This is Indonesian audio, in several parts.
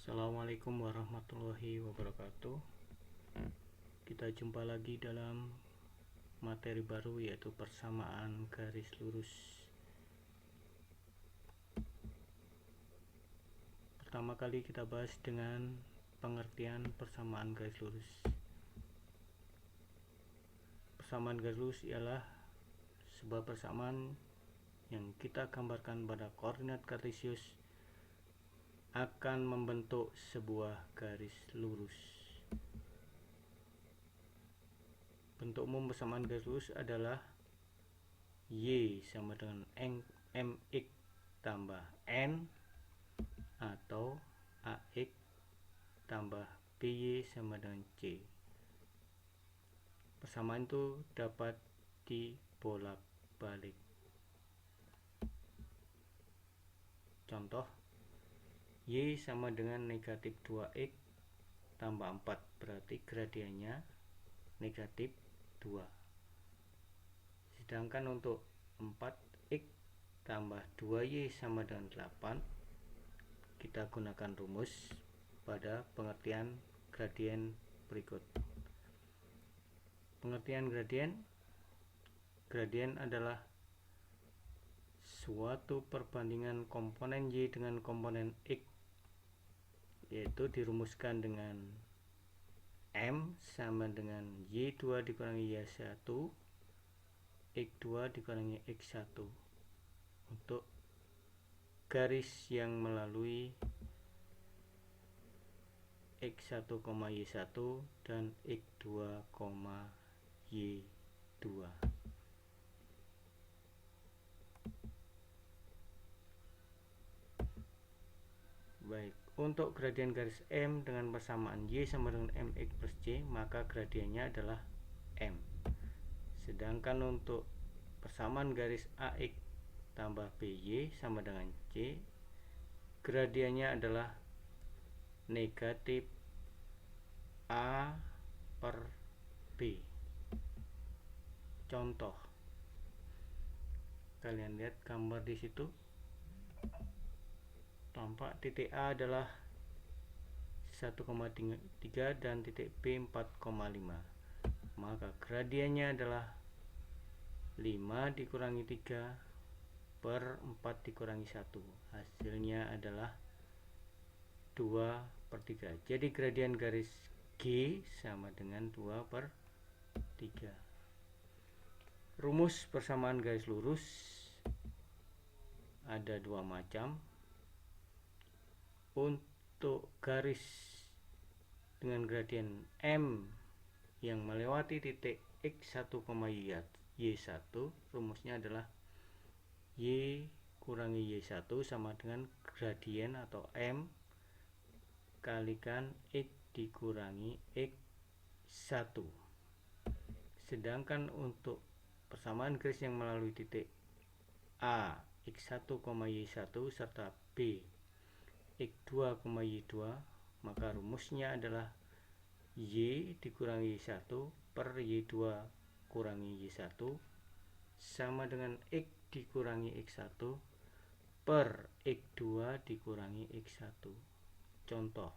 Assalamualaikum warahmatullahi wabarakatuh. Kita jumpa lagi dalam materi baru, yaitu persamaan garis lurus. Pertama kali kita bahas dengan pengertian persamaan garis lurus. Persamaan garis lurus ialah sebuah persamaan yang kita gambarkan pada koordinat kartesius akan membentuk sebuah garis lurus. Bentuk umum persamaan garis lurus adalah Y sama dengan mx tambah n atau ax tambah by sama dengan c. Persamaan itu dapat dibolak-balik. Contoh, Y sama dengan negatif 2x tambah 4, berarti gradiennya negatif 2. Sedangkan untuk 4x tambah 2y sama dengan 8, kita gunakan rumus pada pengertian gradien berikut. Pengertian gradien adalah suatu perbandingan komponen y dengan komponen x, yaitu dirumuskan dengan m sama dengan y2 dikurangi y1 x2 dikurangi x1 untuk garis yang melalui x1, y1 dan x2, y2. Baik, untuk gradien garis M dengan persamaan Y sama dengan mx plus C, maka gradiennya adalah M. Sedangkan untuk persamaan garis AX tambah BY sama dengan C, gradiennya adalah negatif A per B. Contoh, kalian lihat gambar di situ. Tampak titik A adalah 1,3 dan titik B 4,5. Maka gradiennya adalah 5 dikurangi 3 per 4 dikurangi 1. Hasilnya adalah 2 per 3. Jadi gradien garis G sama dengan 2 per 3. Rumus persamaan garis lurus ada dua macam. Untuk garis dengan gradien M yang melewati titik x1, y1, rumusnya adalah y kurangi y1 sama dengan gradien atau M kalikan x dikurangi x1. Sedangkan untuk persamaan garis yang melalui titik A x1, y1 serta B x2, y2, maka rumusnya adalah y dikurangi y1 per y2 kurangi y1 sama dengan x dikurangi x1 per x2 dikurangi x1. Contoh,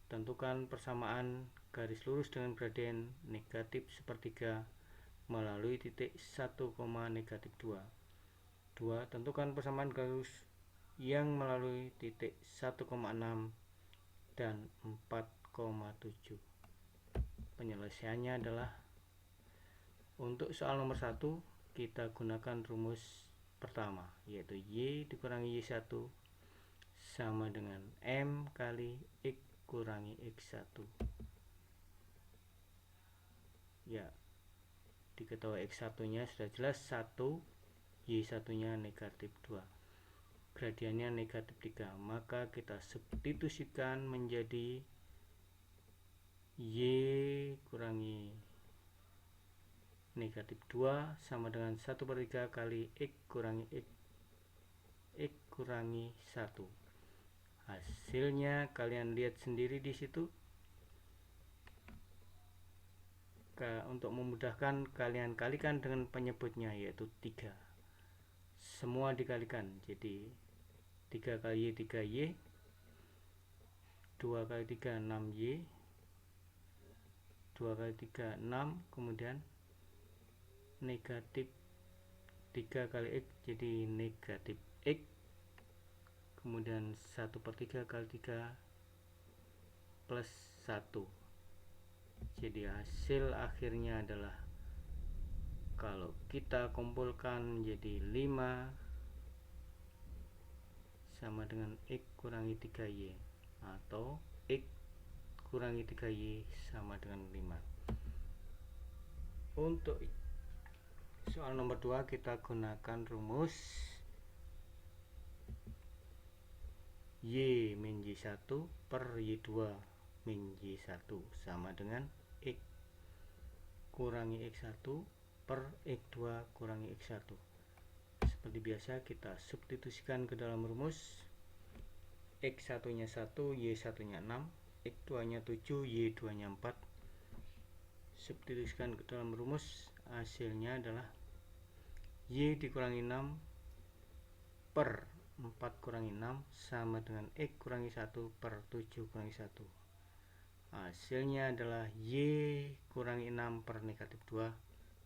tentukan persamaan garis lurus dengan gradien negatif sepertiga melalui titik 1, negatif 2. Tentukan persamaan garis yang melalui titik 1,6 dan 4,7. Penyelesaiannya adalah untuk soal nomor 1 kita gunakan rumus pertama, yaitu y dikurangi y1 sama dengan m kali x kurangi x1. Ya, diketahui x1 nya sudah jelas 1, y1 nya negatif 2, gradiennya negatif 3, maka kita substitusikan menjadi y kurangi negatif 2 sama dengan 1 per 3 kali x kurangi x kurangi 1. Hasilnya kalian lihat sendiri di situ. Untuk memudahkan, kalian kalikan dengan penyebutnya, yaitu 3. Semua dikalikan, jadi 3 kali y 3y 2 kali 3 6Y, 2 kali 3 6, kemudian negatif 3 kali X jadi negatif X, kemudian 1/3 kali 3 plus 1, jadi hasil akhirnya adalah kalau kita kumpulkan jadi 5 sama dengan X kurangi 3Y, atau X kurangi 3Y sama dengan 5. Untuk soal nomor 2 kita gunakan rumus Y min Y1 per Y2 min Y1 sama dengan X kurangi X1 per X2 kurangi X1. Seperti biasa kita substitusikan ke dalam rumus. X1 nya 1, Y1 nya 6, X2 nya 7, Y2 nya 4. Substitusikan ke dalam rumus, hasilnya adalah Y dikurangi 6 per 4 kurangi 6 sama dengan X kurangi 1 per 7 kurangi 1. Hasilnya adalah Y kurangi 6 per negatif 2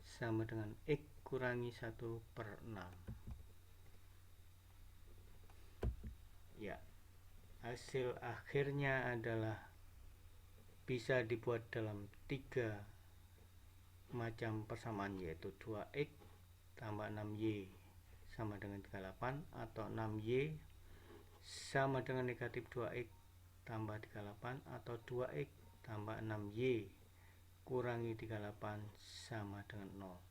sama dengan X kurangi 1 per 6. Ya, hasil akhirnya adalah bisa dibuat dalam 3 macam persamaan, yaitu 2X tambah 6Y sama dengan 38, atau 6Y sama dengan negatif 2X tambah 38, atau 2X tambah 6Y kurangi 38 sama dengan 0.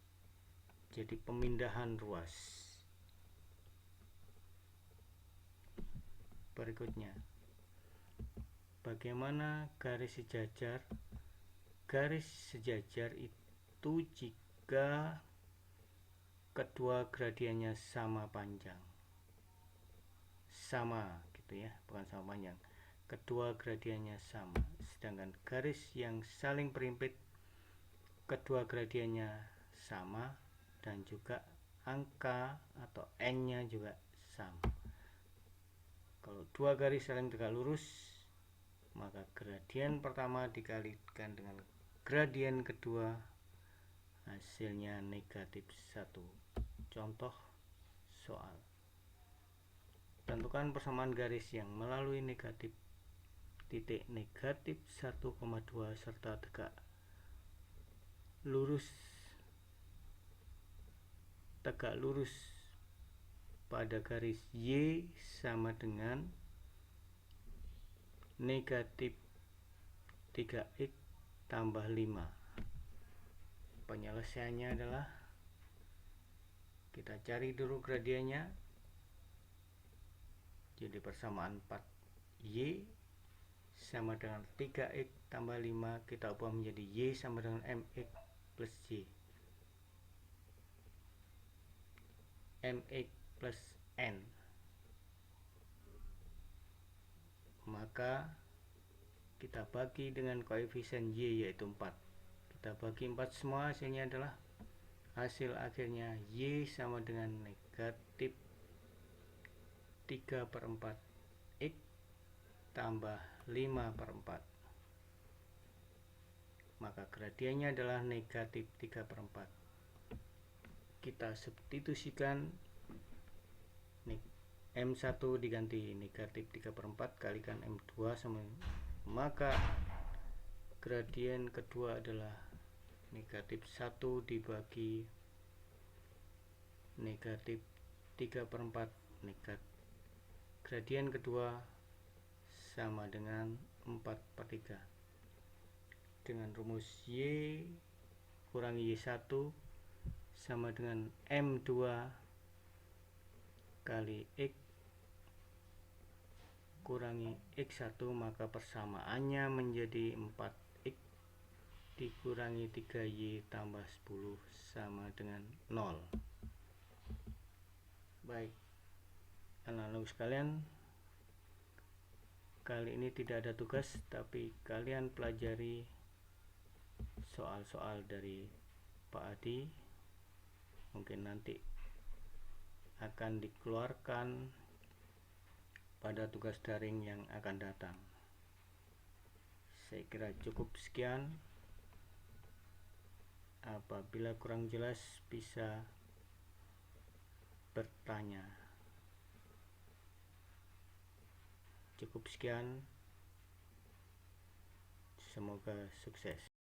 Jadi pemindahan ruas. Berikutnya, bagaimana garis sejajar? Garis sejajar itu jika kedua gradiennya sama panjang, sama gitu ya, bukan sama panjang, kedua gradiennya sama. Sedangkan garis yang saling berhimpit kedua gradiennya sama dan juga angka atau n nya juga sama. Kalau dua garis saling tegak lurus, maka gradien pertama dikalikan dengan gradien kedua, hasilnya negatif 1. Contoh soal. Tentukan persamaan garis yang melalui negatif titik negatif 1,2 serta tegak lurus pada garis Y sama dengan negatif 3X tambah 5. Penyelesaiannya adalah kita cari dulu gradiennya. Jadi persamaan 4Y sama dengan 3X tambah 5, kita ubah menjadi Y sama dengan MX plus Y. MX plus N. Maka kita bagi dengan koefisien Y yaitu 4. Kita bagi 4 semua, hasilnya adalah hasil akhirnya Y sama dengan negatif 3/4 X tambah 5/4. Maka gradiennya adalah negatif 3/4. Kita substitusikan M1 diganti negatif 3/4 kalikan M2 sama, maka gradien kedua adalah negatif 1 dibagi negatif 3/4 gradien kedua sama dengan 4/3. Dengan rumus Y kurangi Y1 sama dengan M2 kali X kurangi X1, maka persamaannya menjadi 4X dikurangi 3Y tambah 10 sama dengan 0. Baik, anak-anak sekalian, kali ini tidak ada tugas, tapi kalian pelajari soal-soal dari Pak Adi. Mungkin nanti akan dikeluarkan pada tugas daring yang akan datang. Saya kira cukup sekian. Apabila kurang jelas bisa bertanya. Cukup sekian. Semoga sukses.